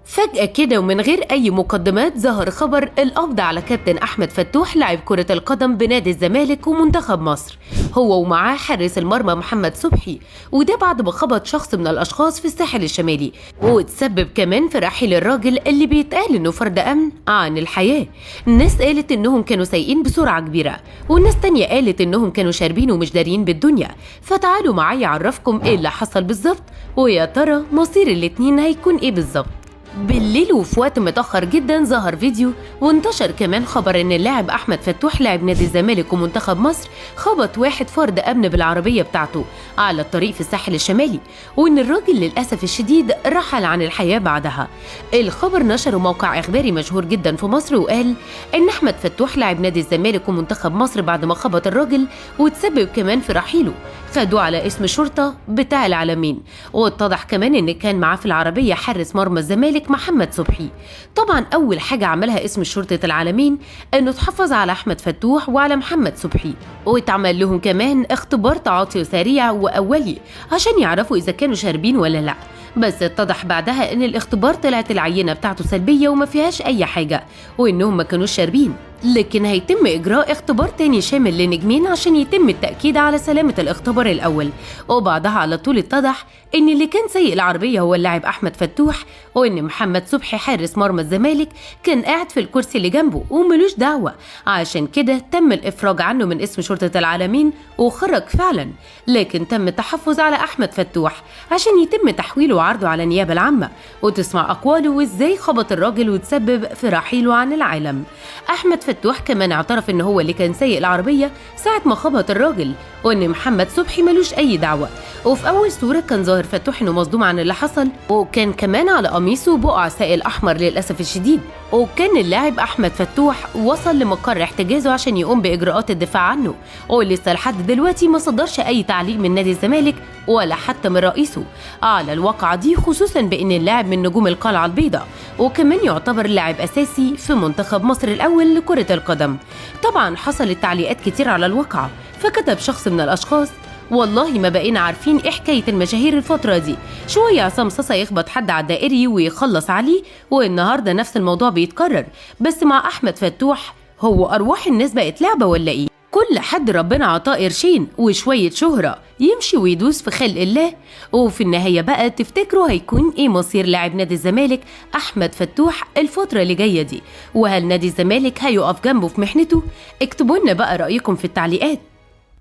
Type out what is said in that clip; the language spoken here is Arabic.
فجأة كده ومن غير أي مقدمات ظهر خبر القبض على كابتن أحمد فتوح لاعب كرة القدم بنادي الزمالك ومنتخب مصر، هو ومعاه حارس المرمى محمد صبحي، وده بعد ما خبط شخص من الأشخاص في الساحل الشمالي، وتسبب كمان في رحيل الراجل اللي بيتقال إنه فرد أمن عن الحياة. ناس قالت إنهم كانوا سايقين بسرعة كبيرة، والناس تانية قالت إنهم كانوا شاربين ومش دارين بالدنيا. فتعالوا معايا أعرفكم إيه اللي حصل بالظبط، ويا ترى مصير الاتنين هيكون إيه بالظبط. بالليل وفي وقت متأخر جدا ظهر فيديو وانتشر كمان خبر ان اللاعب احمد فتوح لاعب نادي الزمالك ومنتخب مصر خبط واحد فرد امن بالعربية بتاعته على الطريق في الساحل الشمالي، وان الراجل للاسف الشديد رحل عن الحياة بعدها. الخبر نشره موقع اخباري مشهور جدا في مصر وقال ان احمد فتوح لاعب نادي الزمالك ومنتخب مصر بعد ما خبط الراجل وتسبب كمان في رحيله خدوه على اسم الشرطة بتاع العلمين، واتضح كمان ان كان معاه في العربية حارس مرمى الزمالك محمد صبحي. طبعا اول حاجة عملها اسم شرطة العلمين انه تحفظ على احمد فتوح وعلى محمد صبحي، واتعمل لهم كمان اختبار تعاطي سريع واولي عشان يعرفوا اذا كانوا شاربين ولا لا. بس اتضح بعدها ان الاختبار طلعت العينة بتاعته سلبية وما فيهاش اي حاجة، وانهم ما كانوش شاربين، لكن هيتم إجراء اختبار تاني شامل لنجمين عشان يتم التأكيد على سلامة الاختبار الأول. وبعدها على طول اتضح إن اللي كان سايق العربية هو اللاعب أحمد فتوح، وإن محمد صبحي حارس مرمى الزمالك كان قاعد في الكرسي اللي جنبه وملوش دعوة، عشان كده تم الإفراج عنه من اسم شرطة العلمين وخرج فعلا، لكن تم التحفظ على أحمد فتوح عشان يتم تحويله وعرضه على النيابة العامة وتسمع أقواله وإزاي خبط الراجل وتسبب في رحيله عن العالم. أحمد فتوح كمان اعترف ان هو اللي كان سايق العربية ساعة ما خبط الراجل، وان محمد صبحي ملوش اي دعوة. وفي اول صورة كان ظاهر فتوح انه مصدوم عن اللي حصل، وكان كمان على قميصه بقع سائل احمر للاسف الشديد. وكان اللاعب احمد فتوح وصل لمقر احتجازه عشان يقوم باجراءات الدفاع عنه، ولسه لحد دلوقتي ما صدرش اي تعليق من نادي الزمالك ولا حتى من رئيسه على الواقعة دي، خصوصا بان اللاعب من نجوم القلعة البيضاء، وكمان يعتبر لاعب اساسي في منتخب مصر الاول لكرة القدم. طبعا حصلت تعليقات كتير على الواقعة، فكتب شخص من الاشخاص: والله ما بقينا عارفين ايه حكايه المشاهير الفتره دي، شويه عصام صاصا يخبط حد على الدائري ويخلص عليه، والنهارده نفس الموضوع بيتكرر بس مع احمد فتوح. هو ارواح الناس بقت لعبه ولا ايه؟ كل حد ربنا عطاه قرشين وشويه شهره يمشي ويدوس في خلق الله. وفي النهايه بقى تفتكروا هيكون ايه مصير لاعب نادي الزمالك احمد فتوح الفتره اللي جايه دي؟ وهل نادي الزمالك هيقف جنبه في محنته؟ اكتبوا لنا بقى رايكم في التعليقات.